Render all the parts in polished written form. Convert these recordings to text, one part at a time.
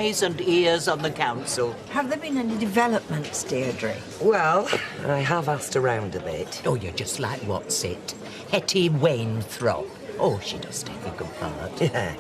eyes and ears on the council. Have there been any developments, Deirdre? Well, I have asked around a bit. Oh, you're just like what's it? Hetty Wainthropp. Oh, she does take a good part. Yeah.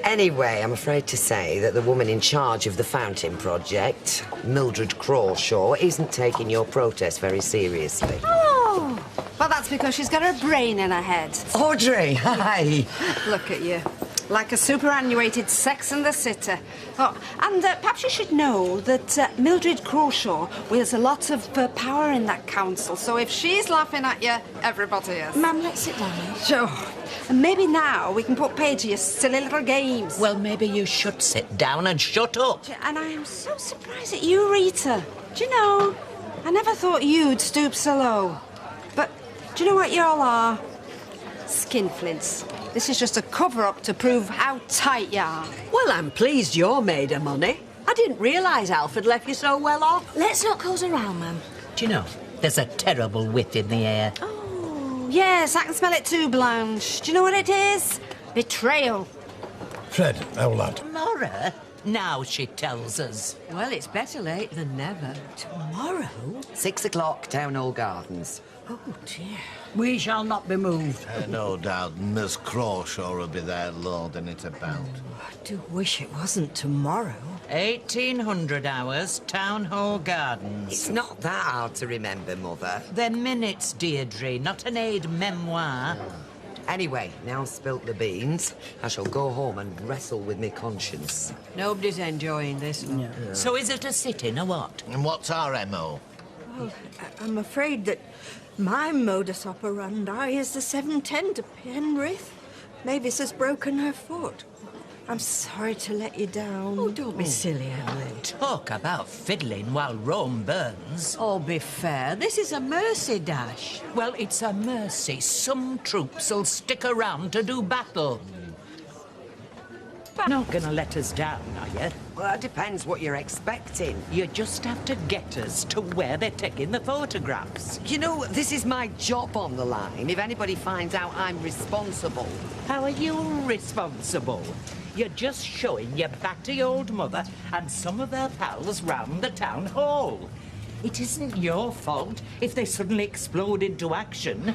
Anyway, I'm afraid to say that the woman in charge of the fountain project, Mildred Crawshaw, isn't taking your protest very seriously. Oh, well, that's because she's got her brain in her head. Audrey, hi. Look at you. Like a superannuated Sex and the City. Oh, and perhaps you should know that Mildred Crawshaw wields a lot of power in that council, so if she's laughing at you, everybody is. Ma'am, let's sit down. Sure. And maybe now we can put paid to your silly little games. Well, maybe you should sit down and shut up. And I am so surprised at you, Rita. Do you know, I never thought you'd stoop so low. But do you know what you all are? Skinflints. This is just a cover-up to prove how tight you are. Well, I'm pleased you're made of money. I didn't realise Alfred left you so well off. Let's not cause around, ma'am. Do you know, there's a terrible whiff in the air. Oh, yes, I can smell it too, Blanche. Do you know what it is? Betrayal. Fred, our lad. Laura? Now she tells us. Well, it's better late than never. Tomorrow? 6 o'clock, Town Hall Gardens. Oh, dear. We shall not be moved. No doubt Miss Crawshaw will be there lording it about. I do wish it wasn't tomorrow. 1800 hours, Town Hall Gardens. It's not that hard to remember, Mother. They're minutes, Deirdre, not an aide-memoire. Anyway, now I've spilt the beans, I shall go home and wrestle with my conscience. Nobody's enjoying this. No. So is it a sit-in or what? And what's our MO? Well, I'm afraid that my modus operandi is the 7:10 to Penrith. Mavis has broken her foot. I'm sorry to let you down. Oh, don't be silly, Evelyn. Talk about fiddling while Rome burns. Oh, be fair. This is a mercy dash. Well, it's a mercy. Some troops'll stick around to do battle. Not gonna let us down, are you? Well, that depends what you're expecting. You just have to get us to where they're taking the photographs. You know, this is my job on the line. If anybody finds out, I'm responsible. How are you responsible? You're just showing your batty old mother and some of her pals round the town hall. It isn't your fault if they suddenly explode into action.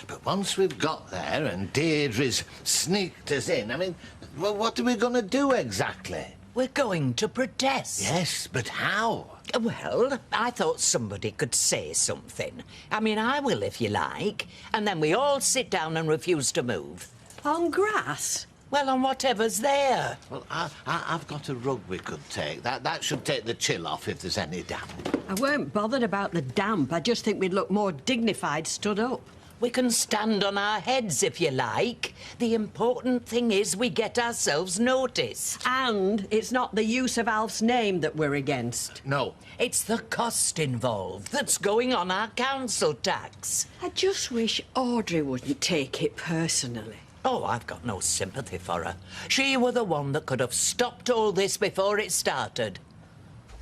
But once we've got there and Deirdre's sneaked us in, I mean, well, what are we going to do exactly? We're going to protest. Yes, but how? Well, I thought somebody could say something. I mean, I will if you like. And then we all sit down and refuse to move. On grass? Well, on whatever's there. Well, I've got a rug we could take. That should take the chill off if there's any damp. I weren't bothered about the damp. I just think we'd look more dignified stood up. We can stand on our heads if you like. The important thing is we get ourselves noticed. And it's not the use of Alf's name that we're against. No. It's the cost involved that's going on our council tax. I just wish Audrey wouldn't take it personally. Oh, I've got no sympathy for her. She were the one that could have stopped all this before it started.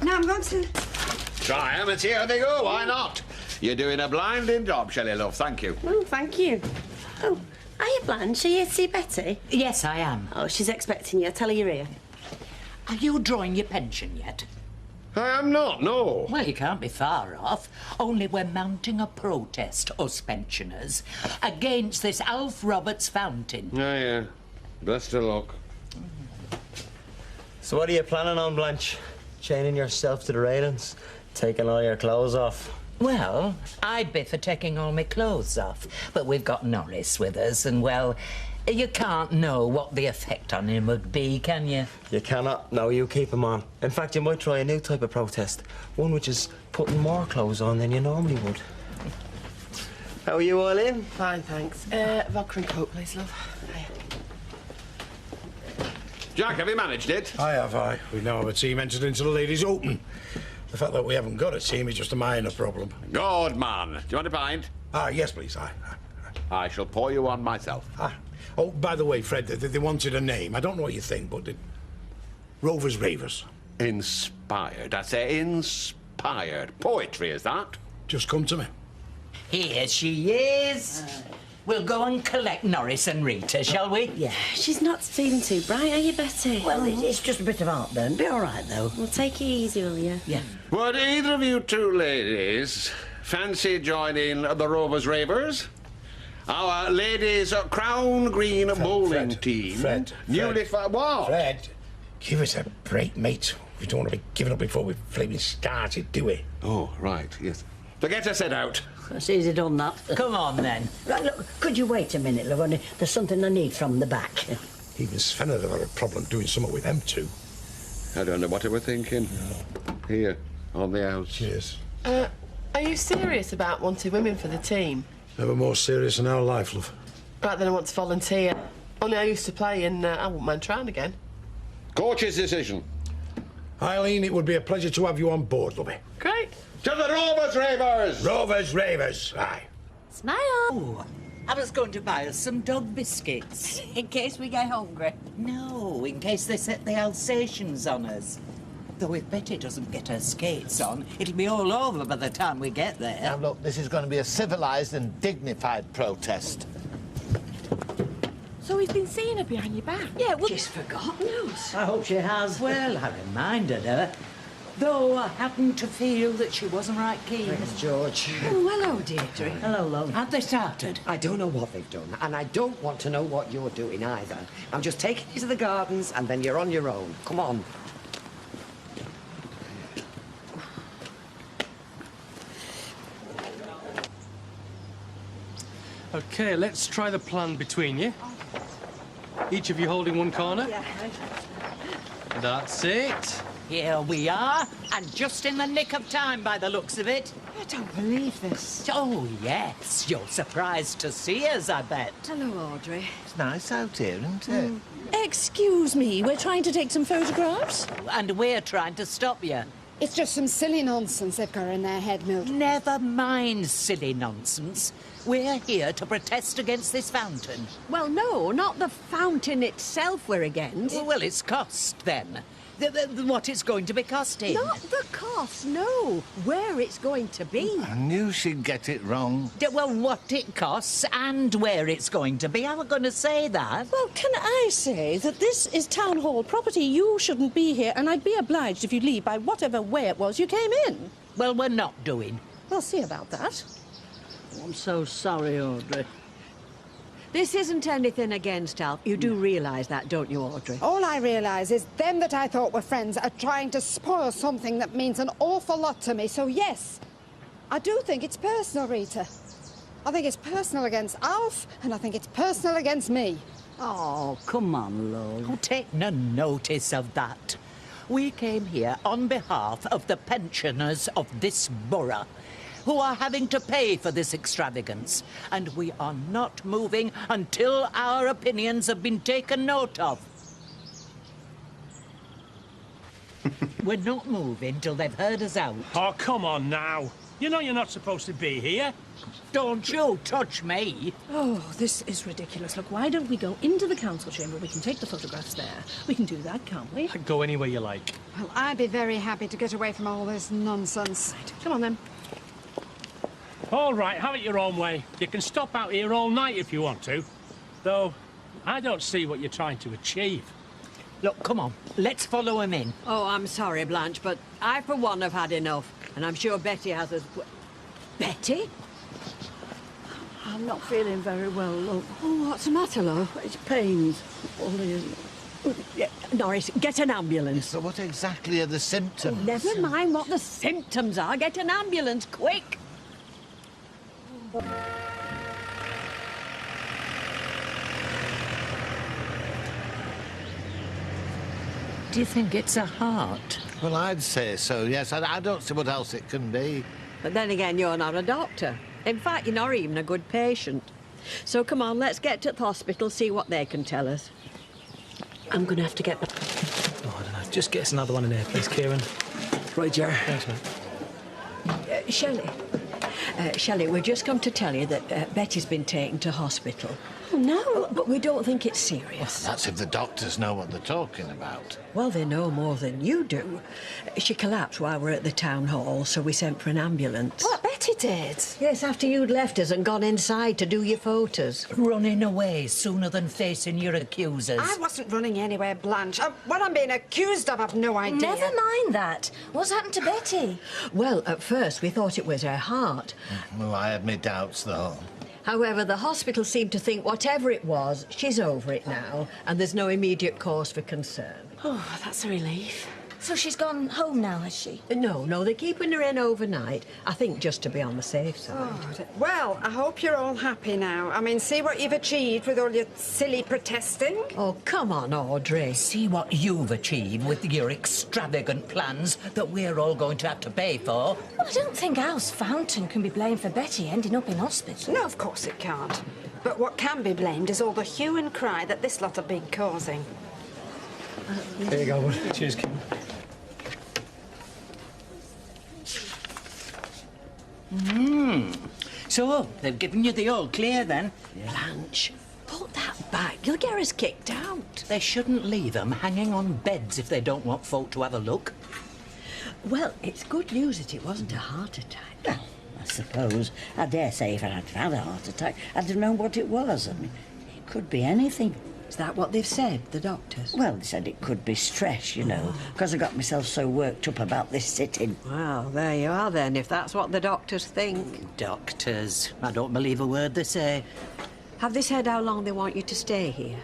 Now I'm going to... Try 'em and see how they go, why not? You're doing a blinding job, Shelley, love, thank you. Oh, thank you. Oh, are you Blanche? Are you here to see Betty? Yes, I am. Oh, she's expecting you. Tell her you're here. Are you drawing your pension yet? I am not, no. Well, you can't be far off. Only we're mounting a protest, us pensioners, against this Alf Roberts fountain. Yeah. Best of luck. So what are you planning on, Blanche? Chaining yourself to the railings? Taking all your clothes off? Well, I'd be for taking all my clothes off, but we've got Norris with us, and, well, you can't know what the effect on him would be, can you? You cannot. No, you keep him on. In fact, you might try a new type of protest. One which is putting more clothes on than you normally would. How are you all in? Fine, thanks. Vodka and Coke, please, love. Hiya. Jack, have you managed it? I have. We now have a team entered into the Ladies' Open. The fact that we haven't got a team is just a minor problem. Good man. Do you want a pint? Yes, please. I shall pour you one myself. Oh, by the way, Fred, they wanted a name. I don't know what you think, but Rovers Ravers. Inspired. I say inspired. Poetry, is that? Just come to me. Here she is. We'll go and collect Norris and Rita, shall we? Yeah, she's not feeling too bright, are you, Betty? Well, it's just a bit of heartburn. Be all right, though. Well, take it easy, will you? Yeah. Would either of you two ladies fancy joining the Rovers Ravers? Our ladies' Crown Green bowling team. Fred. What? Fred, give us a break, mate. We don't want to be giving up before we've flaming started, do we? Oh, right, yes. So get her set out. That's easy done, that. Come on, then. Right, look, could you wait a minute, love? Only there's something I need from the back. Even Sven would have had a problem doing something with them two. I don't know what they were thinking. Here, on the house. Cheers. Are you serious about wanting women for the team? Never more serious in our life, love. Right, then I want to volunteer. Only I used to play and I wouldn't mind trying again. Coach's decision. Eileen, it would be a pleasure to have you on board, lovey. Great. To the Rovers Ravers! Rovers Ravers, aye. Smile. Oh, I was going to buy us some dog biscuits. In case we get hungry. No, in case they set the Alsatians on us. Though if Betty doesn't get her skates on, it'll be all over by the time we get there. Now, look, this is going to be a civilised and dignified protest. So he's been seeing her behind your back? Yeah, well... She's forgotten us. I hope she has. Well, I reminded her. Though I happened to feel that she wasn't right keen. Thanks, George. Oh, hello, Deirdre. Hello, love. Had they started? I don't know what they've done, and I don't want to know what you're doing either. I'm just taking you to the gardens, and then you're on your own. Come on. OK, let's try the plan between you. Each of you holding one corner. Yeah. That's it. Here we are, and just in the nick of time by the looks of it. I don't believe this. Oh, yes. You're surprised to see us, I bet. Hello, Audrey. It's nice out here, isn't it? Excuse me, we're trying to take some photographs. And we're trying to stop you. It's just some silly nonsense they've got in their head, Mildred. Never mind silly nonsense. We're here to protest against this fountain. Well, no, not the fountain itself we're against. Well, it's cost, then. What it's going to be costing. Not the cost, no. Where it's going to be. I knew she'd get it wrong. Well, what it costs and where it's going to be. I was going to say that. Well, can I say that this is town hall property? You shouldn't be here, and I'd be obliged if you'd leave by whatever way it was you came in. Well, we're not doing. We'll see about that. Oh, I'm so sorry, Audrey. This isn't anything against Alf. You do realise that, don't you, Audrey? All I realise is them that I thought were friends are trying to spoil something that means an awful lot to me. So, yes, I do think it's personal, Rita. I think it's personal against Alf, and I think it's personal against me. Oh, come on, love. Oh, take no notice of that. We came here on behalf of the pensioners of this borough, who are having to pay for this extravagance, and we are not moving until our opinions have been taken note of. We're not moving till they've heard us out. Oh, come on now. You know you're not supposed to be here. Don't you touch me. Oh, this is ridiculous. Look, why don't we go into the council chamber? We can take the photographs there. We can do that, can't we? Go anywhere you like. Well, I'd be very happy to get away from all this nonsense. Right, come on then. All right, have it your own way. You can stop out here all night if you want to. Though, I don't see what you're trying to achieve. Look, come on. Let's follow him in. Oh, I'm sorry, Blanche, but I, for one, have had enough. And I'm sure Betty has as well. Betty? I'm not feeling very well, love. Oh, what's the matter, love? It's pains. Norris, get an ambulance. So what exactly are the symptoms? Never mind what the symptoms are. Get an ambulance, quick. Do you think it's a heart? Well, I'd say so, yes. I don't see what else it can be. But then again, you're not a doctor. In fact, you're not even a good patient. So come on, let's get to the hospital, see what they can tell us. I'm going to have to get... Oh, I don't know. Just get us another one in there, please, Kieran. Right, Jar. Thanks, mate. Shelley, Shelley, we've just come to tell you that Betty's been taken to hospital. Oh, no. But we don't think it's serious. That's if the doctors know what they're talking about. Well, they know more than you do. She collapsed while we were at the town hall, so we sent for an ambulance. What, Betty did? Yes, after you'd left us and gone inside to do your photos. Running away sooner than facing your accusers. I wasn't running anywhere, Blanche. What I'm being accused of, I've no idea. Never mind that. What's happened to Betty? Well, at first we thought it was her heart. Well, I had my doubts, though. However, the hospital seemed to think whatever it was, she's over it now, and there's no immediate cause for concern. Oh, that's a relief. So she's gone home now, has she? No, they're keeping her in overnight. I think just to be on the safe side. Oh, well, I hope you're all happy now. I mean, see what you've achieved with all your silly protesting. Oh, come on, Audrey. See what you've achieved with your extravagant plans that we're all going to have to pay for. Well, I don't think Al's fountain can be blamed for Betty ending up in hospital. No, of course it can't. But what can be blamed is all the hue and cry that this lot have been causing. There you go, bud. Cheers, Kim. So, they've given you the all clear, then? Blanche, put that back. You'll get us kicked out. They shouldn't leave them hanging on beds if they don't want folk to have a look. Well, it's good news that it wasn't a heart attack. Well, I suppose. I dare say if I'd had a heart attack, I'd have known what it was. I mean, it could be anything. Is that what they've said, the doctors? Well, they said it could be stress, you know, because I got myself so worked up about this sitting. Well, there you are then, if that's what the doctors think. Doctors. I don't believe a word they say. Have they said how long they want you to stay here?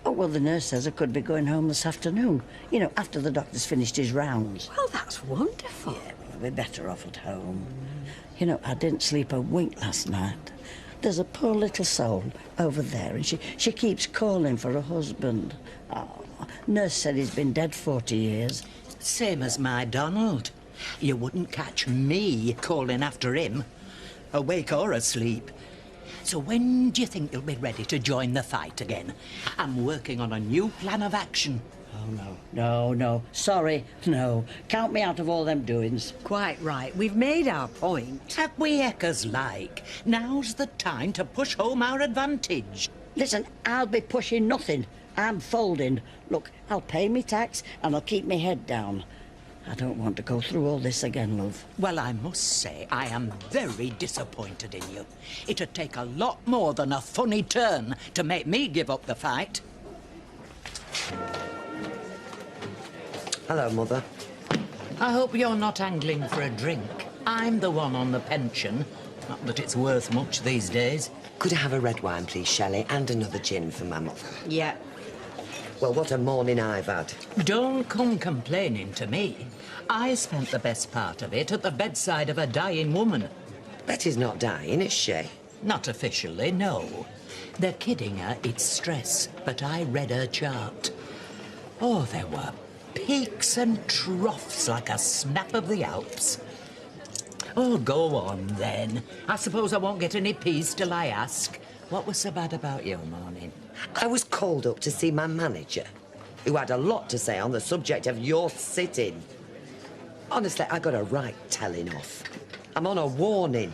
Oh, well, the nurse says I could be going home this afternoon. You know, after the doctor's finished his rounds. Well, that's wonderful. Yeah, well, I'll be better off at home. You know, I didn't sleep a wink last night. There's a poor little soul over there, and she keeps calling for her husband. Oh, nurse said he's been dead 40 years. Same as my Donald. You wouldn't catch me calling after him, awake or asleep. So when do you think you'll be ready to join the fight again? I'm working on a new plan of action. Oh, no. Sorry, no. Count me out of all them doings. Quite right. We've made our point. Have we eckers like? Now's the time to push home our advantage. Listen, I'll be pushing nothing. I'm folding. Look, I'll pay me tax and I'll keep my head down. I don't want to go through all this again, love. Well, I must say, I am very disappointed in you. It'd take a lot more than a funny turn to make me give up the fight. Hello, Mother. I hope you're not angling for a drink. I'm the one on the pension. Not that it's worth much these days. Could I have a red wine, please, Shelley, and another gin for my mother? Yeah. Well, what a morning I've had. Don't come complaining to me. I spent the best part of it at the bedside of a dying woman. Betty's not dying, is she? Not officially, no. They're kidding her, it's stress, but I read her chart. Oh, there were peaks and troughs like a snap of the Alps. Oh, go on, then. I suppose I won't get any peace till I ask. What was so bad about your morning? I was called up to see my manager, who had a lot to say on the subject of your sitting. Honestly, I got a right telling off. I'm on a warning.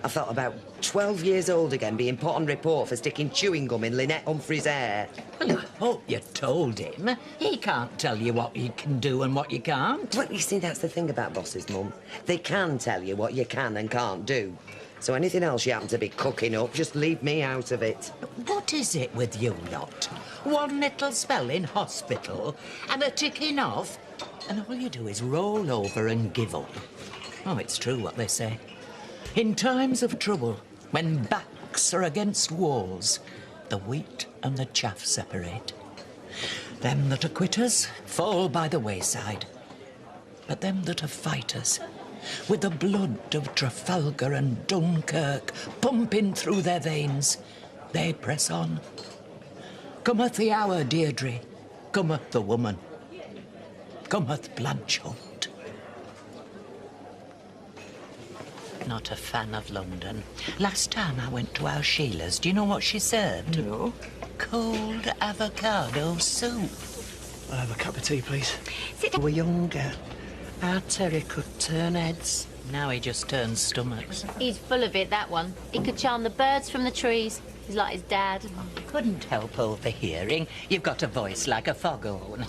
I felt about 12 years old again being put on report for sticking chewing gum in Lynette Humphrey's hair. Well, I hope you told him. He can't tell you what you can do and what you can't. Well, you see, that's the thing about bosses, Mum. They can tell you what you can and can't do. So anything else you happen to be cooking up, just leave me out of it. What is it with you lot? One little spell in hospital and a ticking off, and all you do is roll over and give up. Oh, it's true what they say. In times of trouble, when backs are against walls, the wheat and the chaff separate. Them that are quitters fall by the wayside, but them that are fighters, with the blood of Trafalgar and Dunkirk pumping through their veins, they press on. Cometh the hour, Deirdre, cometh the woman, cometh Blanche. Not a fan of London. Last time I went to our Sheila's, do you know what she served? No. Cold avocado soup. I'll have a cup of tea, please. When we were younger, our Terry could turn heads. Now he just turns stomachs. He's full of it, that one. He could charm the birds from the trees. He's like his dad. Couldn't help overhearing. You've got a voice like a foghorn.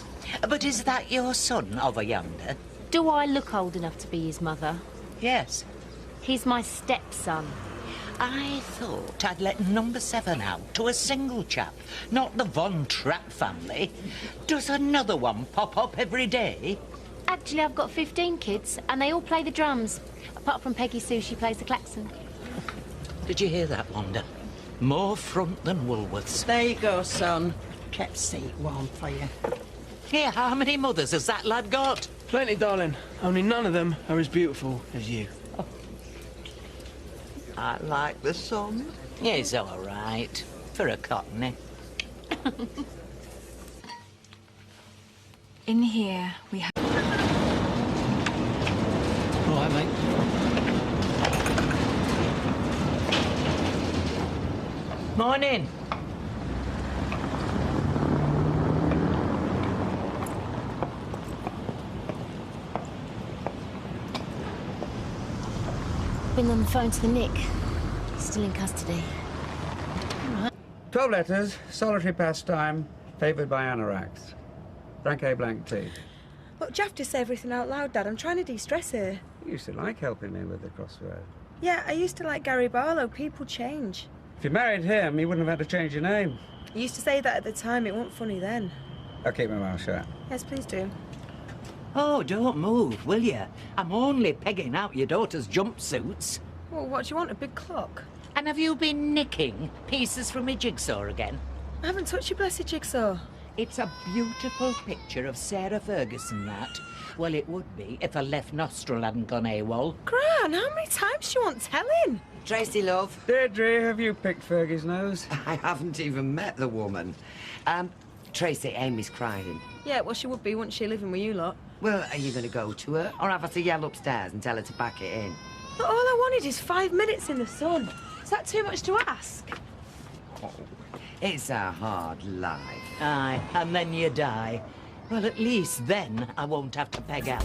But is that your son over yonder? Do I look old enough to be his mother? Yes. He's my stepson. I thought I'd let number 7 out to a single chap, not the Von Trapp family. Does another one pop up every day? Actually, I've got 15 kids, and they all play the drums. Apart from Peggy Sue, she plays the klaxon. Did you hear that, Wanda? More front than Woolworths. There you go, son. Kept seat warm for you. Here, how many mothers has that lad got? Plenty, darling. Only none of them are as beautiful as you. I like the sun. He's all right. For a cockney. In here, we have... All right, mate. Morning. Been on the phone to the Nick. Still in custody. 12 letters, solitary pastime, favoured by anoraks. Frank A. Blank T. Look, do you have to say everything out loud, Dad? I'm trying to de-stress here. You used to like helping me with the crossword. Yeah, I used to like Gary Barlow. People change. If you married him, you wouldn't have had to change your name. You used to say that at the time. It wasn't funny then. I'll keep my mouth shut. Yes, please do. Oh, don't move, will you? I'm only pegging out your daughter's jumpsuits. Well, what do you want, a big clock? And have you been nicking pieces from my jigsaw again? I haven't touched your blessed jigsaw. It's a beautiful picture of Sarah Ferguson, that. Well, it would be if her left nostril hadn't gone AWOL. Gran, how many times do you want telling? Tracy, love. Deirdre, have you picked Fergie's nose? I haven't even met the woman. Tracy, Amy's crying. Yeah, well, she would be, wouldn't she, living with you lot? Well, are you going to go to her, or have her to yell upstairs and tell her to pack it in? But all I wanted is 5 minutes in the sun. Is that too much to ask? Oh, it's a hard life. Aye, and then you die. Well, at least then I won't have to peg out.